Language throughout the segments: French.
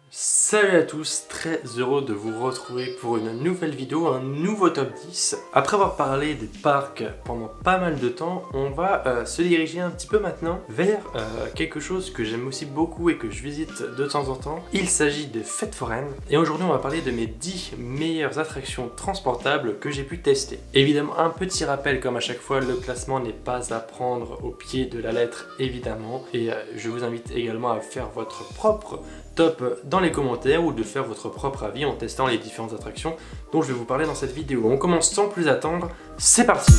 Salut à tous, très heureux de vous retrouver pour une nouvelle vidéo, un nouveau top 10. Après avoir parlé des parcs pendant pas mal de temps, on va se diriger un petit peu maintenant vers quelque chose que j'aime aussi beaucoup et que je visite de temps en temps. Il s'agit des fêtes foraines et aujourd'hui on va parler de mes 10 meilleures attractions transportables que j'ai pu tester. Évidemment, un petit rappel comme à chaque fois, le classement n'est pas à prendre au pied de la lettre évidemment et je vous invite également à faire votre propre top dans les commentaires ou de faire votre propre avis en testant les différentes attractions dont je vais vous parler dans cette vidéo. On commence sans plus attendre, c'est parti!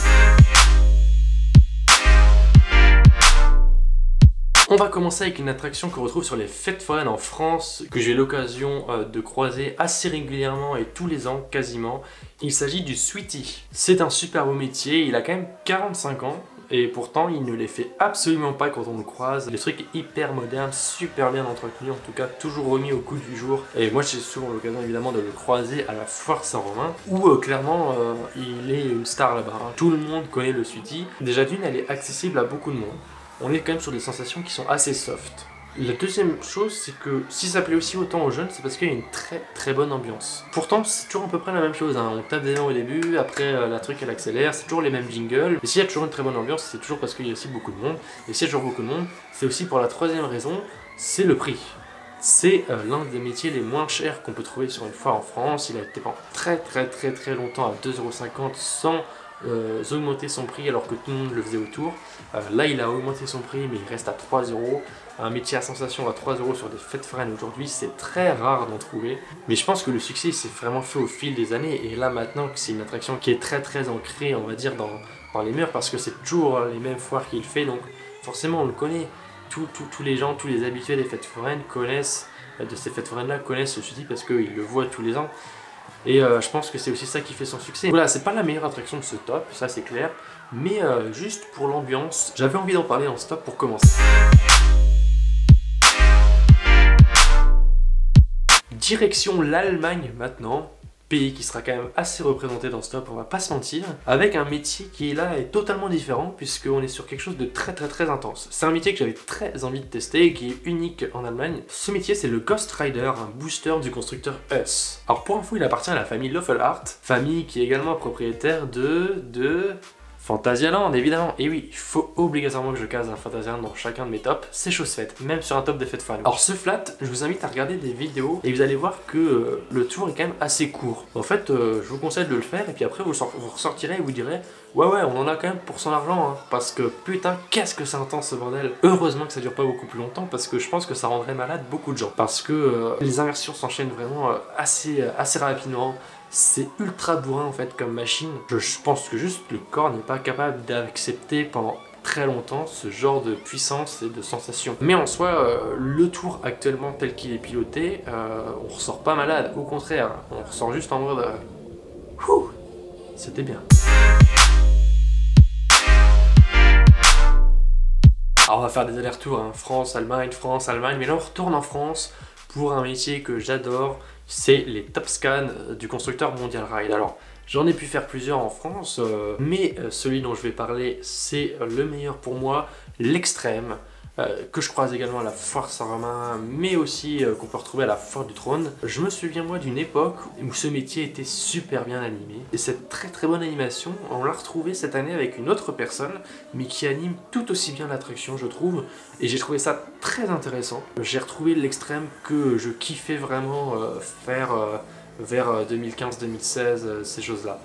On va commencer avec une attraction qu'on retrouve sur les fêtes foraines en France, que j'ai l'occasion de croiser assez régulièrement et tous les ans quasiment. Il s'agit du Sweety. C'est un super beau métier, il a quand même 45 ans. Et pourtant, il ne les fait absolument pas quand on le croise. Des trucs hyper modernes, super bien entretenus, en tout cas toujours remis au goût du jour. Et moi, j'ai souvent l'occasion évidemment de le croiser à la Foire Saint-Romain, où clairement, il est une star là-bas. Hein. Tout le monde connaît le Sweety. Déjà d'une, elle est accessible à beaucoup de monde. On est quand même sur des sensations qui sont assez soft. La deuxième chose, c'est que si ça plaît aussi autant aux jeunes, c'est parce qu'il y a une très bonne ambiance. Pourtant, c'est toujours à peu près la même chose, hein. On tape des mains au début, après la truc elle accélère, c'est toujours les mêmes jingles. Et s'il y a toujours une très bonne ambiance, c'est toujours parce qu'il y a aussi beaucoup de monde. Et s'il y a toujours beaucoup de monde, c'est aussi pour la troisième raison, c'est le prix. C'est l'un des métiers les moins chers qu'on peut trouver sur une foire en France. Il a été pendant très longtemps à 2,50 € sans augmenter son prix alors que tout le monde le faisait autour. Là il a augmenté son prix mais il reste à 3 €. Un métier à sensation à 3 € sur des fêtes foraines aujourd'hui, c'est très rare d'en trouver. Mais je pense que le succès s'est vraiment fait au fil des années. Et là maintenant que c'est une attraction qui est très ancrée, on va dire, dans les mœurs, parce que c'est toujours les mêmes foires qu'il fait, donc forcément on le connaît. Tous les gens, tous les habitués des fêtes foraines connaissent, de ces fêtes foraines là, connaissent ce Sweety parce qu'ils le voient tous les ans. Et je pense que c'est aussi ça qui fait son succès. Voilà, c'est pas la meilleure attraction de ce top, ça c'est clair. Mais juste pour l'ambiance, j'avais envie d'en parler dans ce top pour commencer. Direction l'Allemagne maintenant, pays qui sera quand même assez représenté dans ce top, on va pas se mentir, avec un métier qui là est totalement différent puisqu'on est sur quelque chose de très intense. C'est un métier que j'avais très envie de tester et qui est unique en Allemagne. Ce métier c'est le Ghost Rider, un booster du constructeur Huss. Alors pour info, il appartient à la famille Löffelhardt, famille qui est également propriétaire de Phantasialand, évidemment. Et oui, il faut obligatoirement que je case un Phantasialand dans chacun de mes tops. C'est chose faite, même sur un top des fêtes foraines. Alors ce flat, je vous invite à regarder des vidéos et vous allez voir que le tour est quand même assez court. En fait, je vous conseille de le faire et puis après vous ressortirez et vous direz ouais, on en a quand même pour son argent, hein, parce que putain, qu'est-ce que c'est intense ce bordel. Heureusement que ça dure pas beaucoup plus longtemps parce que je pense que ça rendrait malade beaucoup de gens. Parce que les inversions s'enchaînent vraiment assez rapidement. C'est ultra bourrin en fait comme machine. Je pense que juste le corps n'est pas capable d'accepter pendant très longtemps ce genre de puissance et de sensation. Mais en soi, le tour actuellement tel qu'il est piloté, on ressort pas malade. Au contraire, on ressort juste en mode c'était bien. Alors on va faire des allers-retours, hein. France, Allemagne, mais là on retourne en France pour un métier que j'adore. C'est les top scans du constructeur Mondial Ride. Alors, j'en ai pu faire plusieurs en France, mais celui dont je vais parler, c'est le meilleur pour moi, l'extrême, que je croise également à la Foire Saint-Romain, mais aussi qu'on peut retrouver à la Foire du Trône. Je me souviens moi d'une époque où ce métier était super bien animé, et cette très bonne animation, on l'a retrouvée cette année avec une autre personne, mais qui anime tout aussi bien l'attraction, je trouve, et j'ai trouvé ça très intéressant. J'ai retrouvé l'extrême que je kiffais vraiment faire vers 2015-2016, ces choses-là.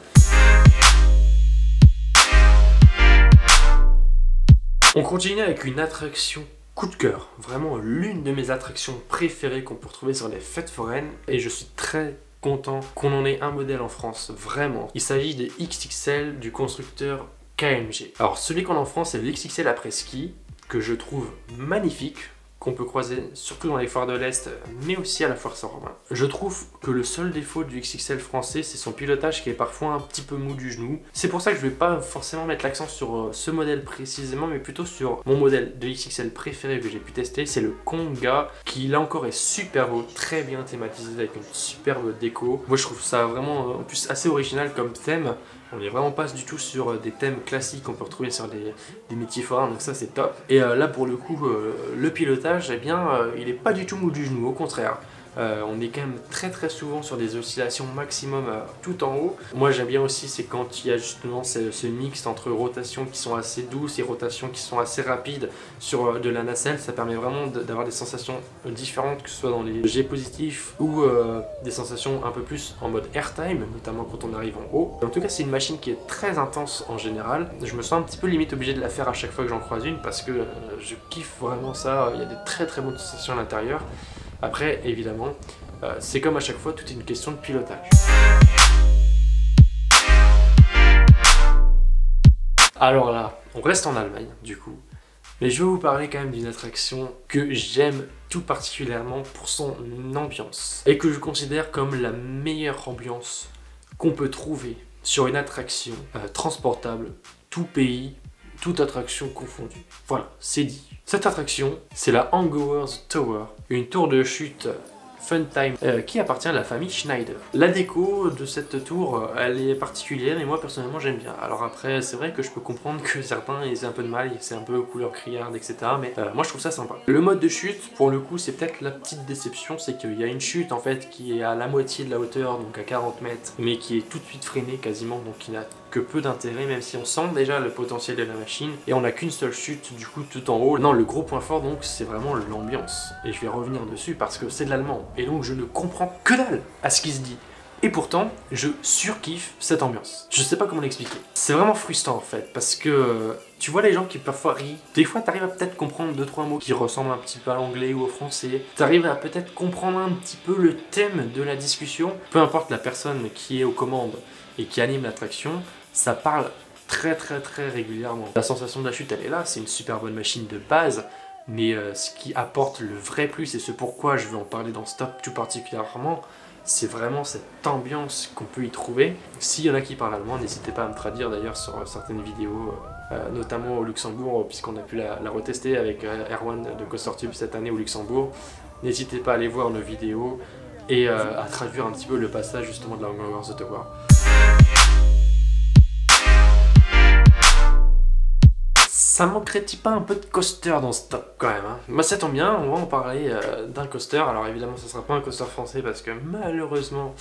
On continue avec une attraction coup de cœur, vraiment l'une de mes attractions préférées qu'on peut retrouver sur les fêtes foraines, et je suis très content qu'on en ait un modèle en France, vraiment. Il s'agit des XXL du constructeur KMG. Alors celui qu'on a en France, c'est le XXL après-ski, que je trouve magnifique, qu'on peut croiser surtout dans les foires de l'Est, mais aussi à la Foire Saint-Romain. Je trouve que le seul défaut du XXL français, c'est son pilotage qui est parfois un petit peu mou du genou. C'est pour ça que je vais pas forcément mettre l'accent sur ce modèle précisément, mais plutôt sur mon modèle de XXL préféré que j'ai pu tester, c'est le Konga, qui là encore est super beau, très bien thématisé avec une superbe déco. Moi je trouve ça vraiment en plus assez original comme thème. On n'est vraiment pas du tout sur des thèmes classiques qu'on peut retrouver sur des métiers forains, donc ça c'est top. Et là pour le coup, le pilotage, eh bien, il est pas du tout mou du genou, au contraire. On est quand même très souvent sur des oscillations maximum tout en haut. Moi j'aime bien aussi, c'est quand il y a justement ce mix entre rotations qui sont assez douces et rotations qui sont assez rapides sur de la nacelle. Ça permet vraiment d'avoir des sensations différentes, que ce soit dans les jets positifs ou des sensations un peu plus en mode airtime, notamment quand on arrive en haut. En tout cas c'est une machine qui est très intense en général. Je me sens un petit peu limite obligé de la faire à chaque fois que j'en croise une parce que je kiffe vraiment ça. Il y a des très bonnes sensations à l'intérieur. Après évidemment c'est comme à chaque fois, tout est une question de pilotage. Alors là, on reste en Allemagne du coup, mais je vais vous parler quand même d'une attraction que j'aime tout particulièrement pour son ambiance et que je considère comme la meilleure ambiance qu'on peut trouver sur une attraction transportable, tout pays, toute attraction confondue. Voilà, c'est dit. Cette attraction, c'est la Hangover's Tower, une tour de chute Funtime qui appartient à la famille Schneider. La déco de cette tour, elle est particulière et moi personnellement j'aime bien. Alors après, c'est vrai que je peux comprendre que certains aient un peu de mal, c'est un peu couleur criarde, etc. Mais moi je trouve ça sympa. Le mode de chute, pour le coup, c'est peut-être la petite déception, c'est qu'il y a une chute en fait qui est à la moitié de la hauteur, donc à 40 mètres, mais qui est tout de suite freinée quasiment, donc qui n'a que peu d'intérêt, même si on sent déjà le potentiel de la machine. Et on n'a qu'une seule chute du coup tout en haut. Non, le gros point fort donc c'est vraiment l'ambiance. Et je vais revenir dessus parce que c'est de l'allemand. Et donc je ne comprends que dalle à ce qui se dit. Et pourtant, je surkiffe cette ambiance. Je sais pas comment l'expliquer. C'est vraiment frustrant en fait, parce que tu vois les gens qui parfois rient. Des fois, t'arrives à peut-être comprendre 2-3 mots qui ressemblent un petit peu à l'anglais ou au français. T'arrives à peut-être comprendre un petit peu le thème de la discussion. Peu importe la personne qui est aux commandes et qui anime l'attraction, ça parle très régulièrement. La sensation de la chute, elle est là, c'est une super bonne machine de base, mais ce qui apporte le vrai plus, et ce pourquoi je veux en parler dans Stop tout particulièrement, c'est vraiment cette ambiance qu'on peut y trouver. S'il y en a qui parlent allemand, n'hésitez pas à me traduire d'ailleurs sur certaines vidéos, notamment au Luxembourg, puisqu'on a pu la retester avec Erwan de CoasterTube cette année au Luxembourg. N'hésitez pas à aller voir nos vidéos et à traduire un petit peu le passage justement de la Hangover's Tower. Ça manquerait-il pas un peu de coaster dans ce top quand même hein. Bah ça tombe bien, on va en parler d'un coaster. Alors évidemment ça sera pas un coaster français parce que malheureusement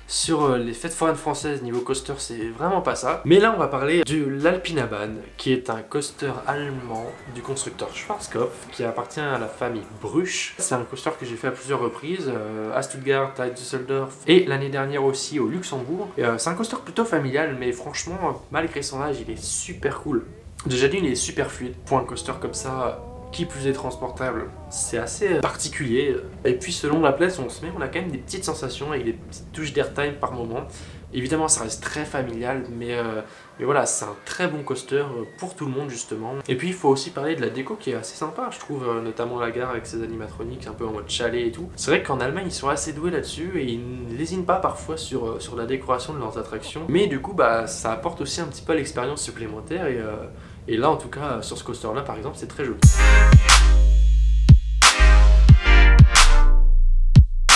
sur les fêtes foraines françaises niveau coaster c'est vraiment pas ça. Mais là on va parler de l'Alpinabahn qui est un coaster allemand du constructeur Schwarzkopf qui appartient à la famille Bruch. C'est un coaster que j'ai fait à plusieurs reprises à Stuttgart, à Düsseldorf et l'année dernière aussi au Luxembourg. C'est un coaster plutôt familial mais franchement malgré son âge il est super cool. Déjà d'une, il est super fluide. Pour un coaster comme ça, qui plus est transportable, c'est assez particulier. Et puis selon la place où on se met, on a quand même des petites sensations avec des petites touches d'airtime par moment. Évidemment, ça reste très familial, mais voilà, c'est un très bon coaster pour tout le monde justement. Et puis il faut aussi parler de la déco qui est assez sympa, je trouve, notamment la gare avec ses animatroniques un peu en mode chalet et tout. C'est vrai qu'en Allemagne, ils sont assez doués là-dessus et ils ne lésinent pas parfois sur la décoration de leurs attractions. Mais du coup, bah, ça apporte aussi un petit peu l'expérience supplémentaire et là, en tout cas, sur ce coaster-là, par exemple, c'est très joli.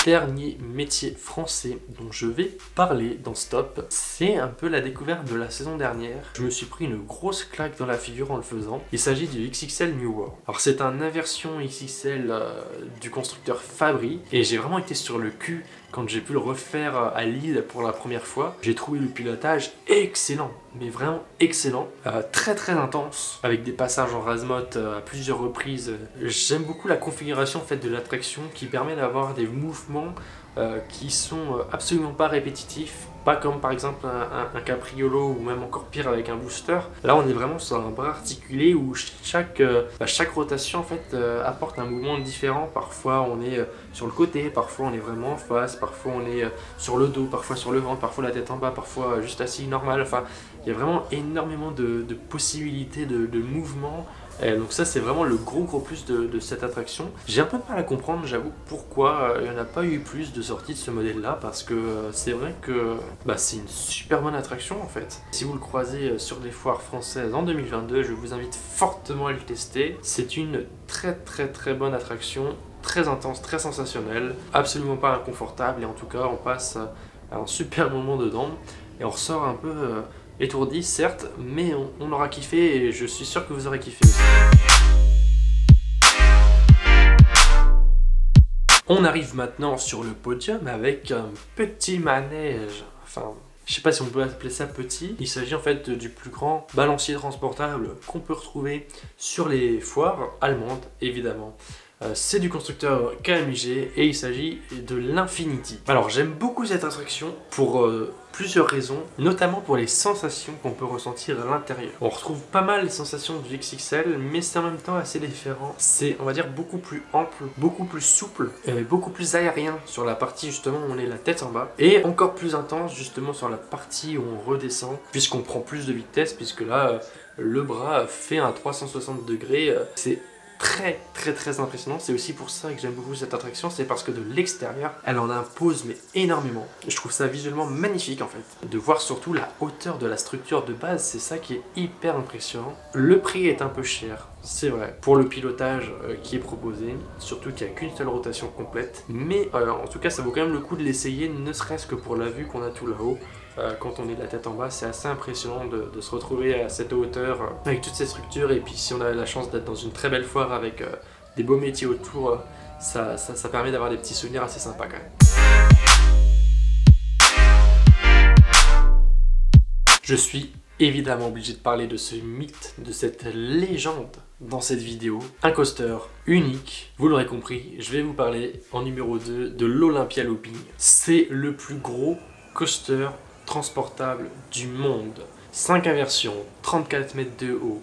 Dernier métier français dont je vais parler dans Stop, c'est un peu la découverte de la saison dernière. Je me suis pris une grosse claque dans la figure en le faisant. Il s'agit du XXL New World. Alors c'est un inversion XXL du constructeur Fabry et j'ai vraiment été sur le cul quand j'ai pu le refaire à Lille pour la première fois. J'ai trouvé le pilotage excellent, mais vraiment excellent, très intense, avec des passages en Razmot à plusieurs reprises. J'aime beaucoup la configuration en fait, de l'attraction qui permet d'avoir des mouvements qui sont absolument pas répétitifs, pas comme par exemple un capriolo ou même encore pire avec un booster. Là on est vraiment sur un bras articulé où chaque rotation en fait apporte un mouvement différent. Parfois on est sur le côté, parfois on est vraiment en face, parfois on est sur le dos, parfois sur le ventre, parfois la tête en bas, parfois juste assis normal. Enfin il y a vraiment énormément de possibilités de mouvements. Donc ça c'est vraiment le gros plus de cette attraction. J'ai un peu de mal à comprendre, j'avoue, pourquoi il n'y en a pas eu plus de sorties de ce modèle là, parce que c'est vrai que c'est une super bonne attraction en fait. Si vous le croisez sur des foires françaises en 2022, je vous invite fortement à le tester. C'est une très bonne attraction, très intense, très sensationnelle, absolument pas inconfortable, et en tout cas on passe un super moment dedans et on ressort un peu étourdi certes, mais on aura kiffé et je suis sûr que vous aurez kiffé aussi. On arrive maintenant sur le podium avec un petit manège, enfin... Je sais pas si on peut appeler ça petit. Il s'agit en fait du plus grand balancier transportable qu'on peut retrouver sur les foires allemandes, évidemment. C'est du constructeur KMG et il s'agit de l'Infinity. Alors j'aime beaucoup cette attraction pour plusieurs raisons, notamment pour les sensations qu'on peut ressentir à l'intérieur. On retrouve pas mal les sensations du XXL, mais c'est en même temps assez différent. C'est, on va dire, beaucoup plus ample, beaucoup plus souple, beaucoup plus aérien sur la partie justement où on est la tête en bas, et encore plus intense justement sur la partie où on redescend, puisqu'on prend plus de vitesse, puisque là, le bras fait un 360 degrés. C'est très impressionnant. C'est aussi pour ça que j'aime beaucoup cette attraction, c'est parce que de l'extérieur elle en impose mais énormément. Je trouve ça visuellement magnifique en fait. De voir surtout la hauteur de la structure de base, c'est ça qui est hyper impressionnant. Le prix est un peu cher, c'est vrai, pour le pilotage qui est proposé, surtout qu'il n'y a qu'une seule rotation complète, mais en tout cas ça vaut quand même le coup de l'essayer, ne serait-ce que pour la vue qu'on a tout là-haut. Quand on est de la tête en bas, c'est assez impressionnant de se retrouver à cette hauteur avec toutes ces structures, et puis si on a la chance d'être dans une très belle foire avec des beaux métiers autour, ça permet d'avoir des petits souvenirs assez sympas quand même. Je suis évidemment obligé de parler de ce mythe, de cette légende dans cette vidéo. Un coaster unique, vous l'aurez compris, je vais vous parler en numéro 2 de l'Olympia Looping. C'est le plus gros coaster transportable du monde. 5 inversions, 34 mètres de haut,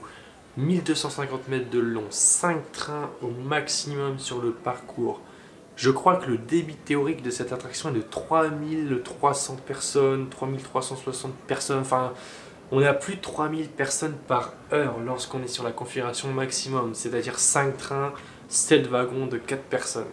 1250 mètres de long, 5 trains au maximum sur le parcours. Je crois que le débit théorique de cette attraction est de 3300 personnes, 3360 personnes, enfin on a plus de 3000 personnes par heure lorsqu'on est sur la configuration maximum, c'est-à-dire 5 trains, 7 wagons de 4 personnes.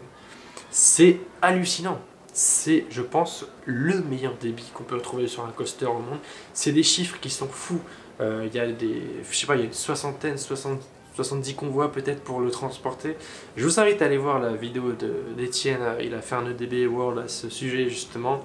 C'est hallucinant. C'est, je pense, le meilleur débit qu'on peut retrouver sur un coaster au monde. C'est des chiffres qui sont fous. Il y a des, je sais pas, il y a une soixantaine, 70 convois peut-être pour le transporter. Je vous invite à aller voir la vidéo d'Étienne. Il a fait un EDB World à ce sujet justement.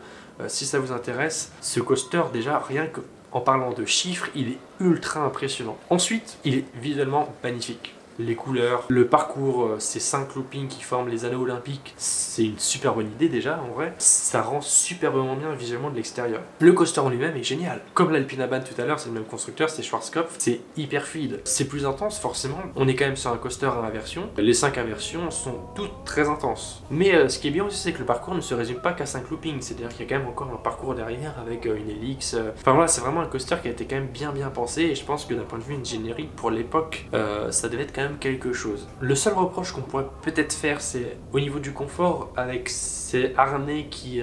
Si ça vous intéresse, ce coaster déjà, rien qu'en parlant de chiffres, il est ultra impressionnant. Ensuite, il est visuellement magnifique. Les couleurs, le parcours, ces 5 loopings qui forment les anneaux olympiques, c'est une super bonne idée déjà en vrai. Ça rend superbement bien visuellement de l'extérieur. Le coaster en lui-même est génial. Comme l'Alpina Bahn tout à l'heure, c'est le même constructeur, c'est Schwarzkopf, c'est hyper fluide. C'est plus intense forcément, on est quand même sur un coaster à inversion. Les 5 inversions sont toutes très intenses. Mais ce qui est bien aussi, c'est que le parcours ne se résume pas qu'à 5 loopings, c'est-à-dire qu'il y a quand même encore un parcours derrière avec une hélix. Enfin voilà, c'est vraiment un coaster qui a été quand même bien pensé, et je pense que d'un point de vue ingénierie, pour l'époque, ça devait être quand même quelque chose. Le seul reproche qu'on pourrait peut-être faire, c'est au niveau du confort, avec ces harnais qui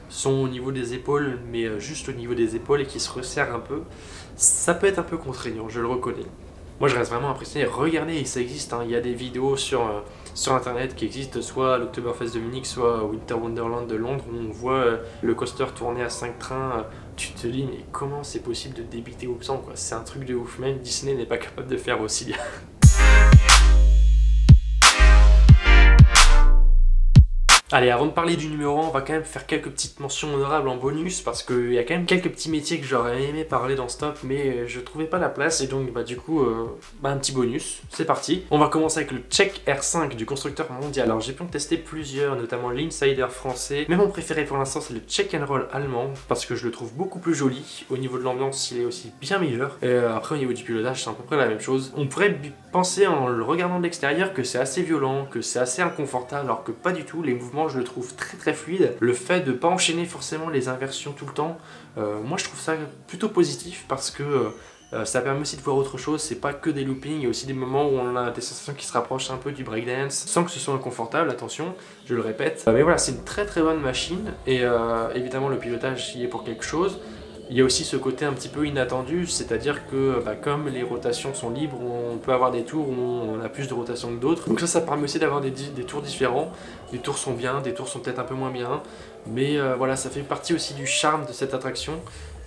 sont au niveau des épaules, mais juste au niveau des épaules et qui se resserrent un peu. Ça peut être un peu contraignant, je le reconnais. Moi je reste vraiment impressionné. Regardez, ça existe, hein. Il y a des vidéos sur internet qui existent, soit à l'Oktoberfest de Munich, soit au Winter Wonderland de Londres, où on voit le coaster tourner à 5 trains. Tu te dis, mais comment c'est possible de débiter autant, quoi? C'est un truc de ouf, même Disney n'est pas capable de faire aussi bien. Allez, avant de parler du numéro 1, on va quand même faire quelques petites mentions honorables en bonus, parce qu'il y a quand même quelques petits métiers que j'aurais aimé parler dans ce top, mais je trouvais pas la place, et donc du coup, un petit bonus. C'est parti. On va commencer avec le Czech R5 du constructeur mondial. Alors j'ai pu en tester plusieurs, notamment l'Insider français, mais mon préféré pour l'instant c'est le Check and Roll allemand, parce que je le trouve beaucoup plus joli. Au niveau de l'ambiance, il est aussi bien meilleur. Et après au niveau du pilotage, c'est à peu près la même chose. On pourrait penser en le regardant de l'extérieur que c'est assez violent, que c'est assez inconfortable, alors que pas du tout. Les mouvements, je le trouve très fluide. Le fait de pas enchaîner forcément les inversions tout le temps, moi je trouve ça plutôt positif, parce que ça permet aussi de voir autre chose. C'est pas que des loopings, il y a aussi des moments où on a des sensations qui se rapprochent un peu du breakdance, sans que ce soit inconfortable, attention, je le répète. Mais voilà, c'est une très bonne machine, et évidemment le pilotage y est pour quelque chose. Il y a aussi ce côté un petit peu inattendu, c'est-à-dire que comme les rotations sont libres, on peut avoir des tours où on a plus de rotations que d'autres. Donc ça permet aussi d'avoir des tours différents. Des tours sont bien, des tours sont peut-être un peu moins bien. Mais voilà, ça fait partie aussi du charme de cette attraction.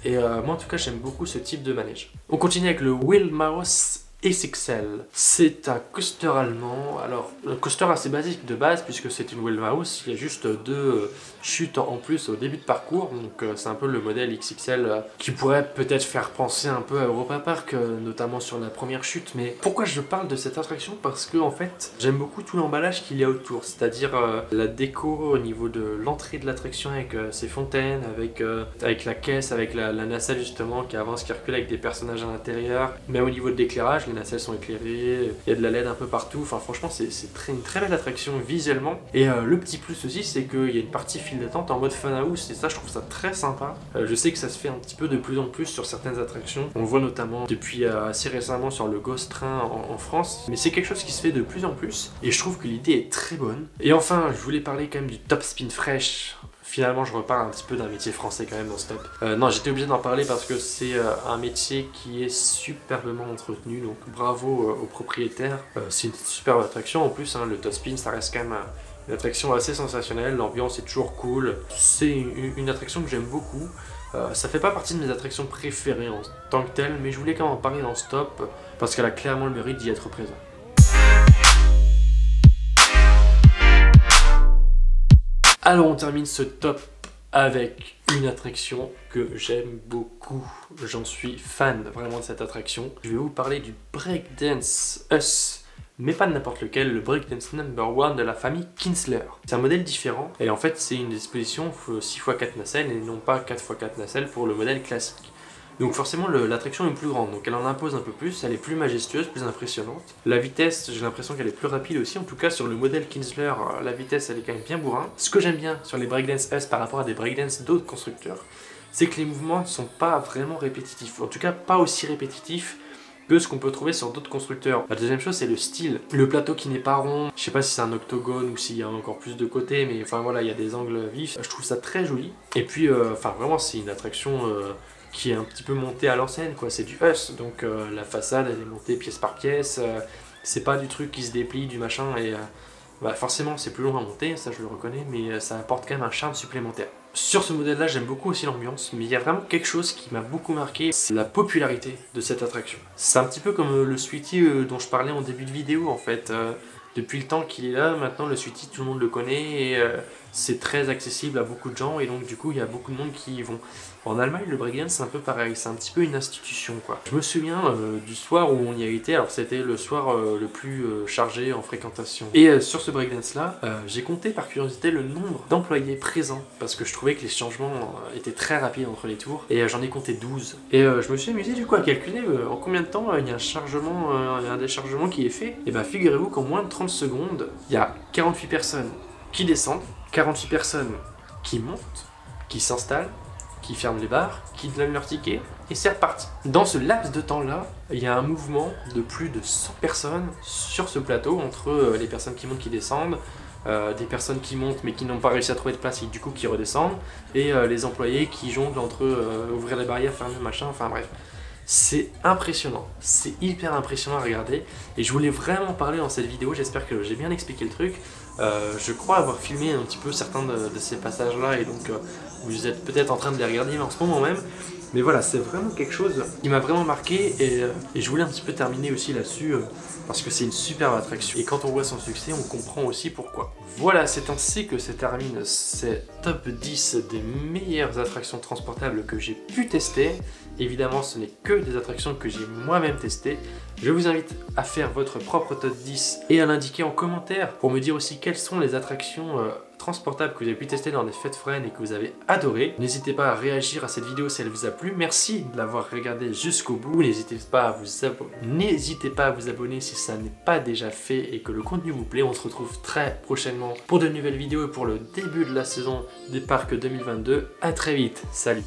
Et moi en tout cas, j'aime beaucoup ce type de manège. On continue avec le Wheelmouse XXL. C'est un coaster allemand, alors un coaster assez basique de base puisque c'est une wheelhouse, il y a juste deux chutes en plus au début de parcours, donc c'est un peu le modèle XXL qui pourrait peut-être faire penser un peu à Europa Park, notamment sur la première chute. Mais pourquoi je parle de cette attraction? Parce que en fait j'aime beaucoup tout l'emballage qu'il y a autour, c'est-à-dire la déco au niveau de l'entrée de l'attraction avec ses fontaines, avec la caisse, avec la nacelle justement qui avance, qui recule avec des personnages à l'intérieur, mais au niveau de l'éclairage, les nacelles sont éclairées, il y a de la LED un peu partout, enfin franchement c'est une très belle attraction visuellement. Et le petit plus aussi c'est qu'il y a une partie file d'attente en mode fun house et ça je trouve ça très sympa. Je sais que ça se fait un petit peu de plus en plus sur certaines attractions, on le voit notamment depuis assez récemment sur le Ghost Train en France, mais c'est quelque chose qui se fait de plus en plus et je trouve que l'idée est très bonne. Et enfin je voulais parler quand même du Top Spin Fresh. Finalement, je reparle un petit peu d'un métier français quand même dans ce top. Non, j'étais obligé d'en parler parce que c'est un métier qui est superbement entretenu, donc bravo aux propriétaires. C'est une superbe attraction en plus, hein, le Top Spin, ça reste quand même une attraction assez sensationnelle, l'ambiance est toujours cool. C'est une attraction que j'aime beaucoup. Ça fait pas partie de mes attractions préférées en tant que telle, mais je voulais quand même en parler dans ce top parce qu'elle a clairement le mérite d'y être présente. Alors on termine ce top avec une attraction que j'aime beaucoup, j'en suis fan vraiment de cette attraction. Je vais vous parler du Breakdance Us, mais pas de n'importe lequel, le Breakdance No.1 de la famille Kinsler. C'est un modèle différent et en fait c'est une disposition 6x4 nacelles et non pas 4x4 nacelles pour le modèle classique. Donc forcément l'attraction est plus grande, donc elle en impose un peu plus, elle est plus majestueuse, plus impressionnante. La vitesse, j'ai l'impression qu'elle est plus rapide aussi, en tout cas sur le modèle Kinsler, la vitesse elle est quand même bien bourrin. Ce que j'aime bien sur les Breakdance S par rapport à des Breakdance d'autres constructeurs, c'est que les mouvements ne sont pas vraiment répétitifs, en tout cas pas aussi répétitifs que ce qu'on peut trouver sur d'autres constructeurs. La deuxième chose c'est le style, le plateau qui n'est pas rond, je sais pas si c'est un octogone ou s'il y a encore plus de côtés, mais enfin voilà, il y a des angles vifs, je trouve ça très joli. Et puis enfin vraiment c'est une attraction qui est un petit peu montée à l'ancienne, quoi, c'est du Us, donc la façade elle est montée pièce par pièce, c'est pas du truc qui se déplie, du machin, et bah, forcément c'est plus long à monter, ça je le reconnais, mais ça apporte quand même un charme supplémentaire. Sur ce modèle là j'aime beaucoup aussi l'ambiance, mais il y a vraiment quelque chose qui m'a beaucoup marqué, c'est la popularité de cette attraction. C'est un petit peu comme le Sweetie dont je parlais en début de vidéo en fait. Depuis le temps qu'il est là, maintenant le Sweetie tout le monde le connaît et c'est très accessible à beaucoup de gens et donc du coup il y a beaucoup de monde qui y vont. En Allemagne le breakdance c'est un peu pareil, c'est un petit peu une institution quoi. Je me souviens du soir où on y a été, alors c'était le soir le plus chargé en fréquentation. Et sur ce breakdance là, j'ai compté par curiosité le nombre d'employés présents parce que je trouvais que les changements étaient très rapides entre les tours et j'en ai compté 12. Et je me suis amusé du coup à calculer en combien de temps il y a un chargement, un déchargement qui est fait. Et bah figurez-vous qu'en moins de 30 secondes, il y a 48 personnes qui descendent, 48 personnes qui montent, qui s'installent, qui ferment les bars, qui donnent leur ticket, et c'est reparti. Dans ce laps de temps-là, il y a un mouvement de plus de 100 personnes sur ce plateau, entre les personnes qui montent, qui descendent, des personnes qui montent mais qui n'ont pas réussi à trouver de place et du coup qui redescendent, et les employés qui jonglent entre ouvrir les barrières, fermer machin, enfin bref. C'est impressionnant, c'est hyper impressionnant à regarder et je voulais vraiment parler dans cette vidéo, j'espère que j'ai bien expliqué le truc. Je crois avoir filmé un petit peu certains de ces passages là et donc vous êtes peut-être en train de les regarder en ce moment même. Mais voilà, c'est vraiment quelque chose qui m'a vraiment marqué et je voulais un petit peu terminer aussi là-dessus parce que c'est une superbe attraction. Et quand on voit son succès, on comprend aussi pourquoi. Voilà, c'est ainsi que se termine ces top 10 des meilleures attractions transportables que j'ai pu tester. Évidemment, ce n'est que des attractions que j'ai moi-même testées. Je vous invite à faire votre propre top 10 et à l'indiquer en commentaire pour me dire aussi quelles sont les attractions transportables que vous avez pu tester dans des fêtes foraines et que vous avez adoré. N'hésitez pas à réagir à cette vidéo si elle vous a plu. Merci de l'avoir regardé jusqu'au bout. N'hésitez pas à vous abonner si ça n'est pas déjà fait et que le contenu vous plaît. On se retrouve très prochainement pour de nouvelles vidéos et pour le début de la saison des parcs 2022. À très vite. Salut.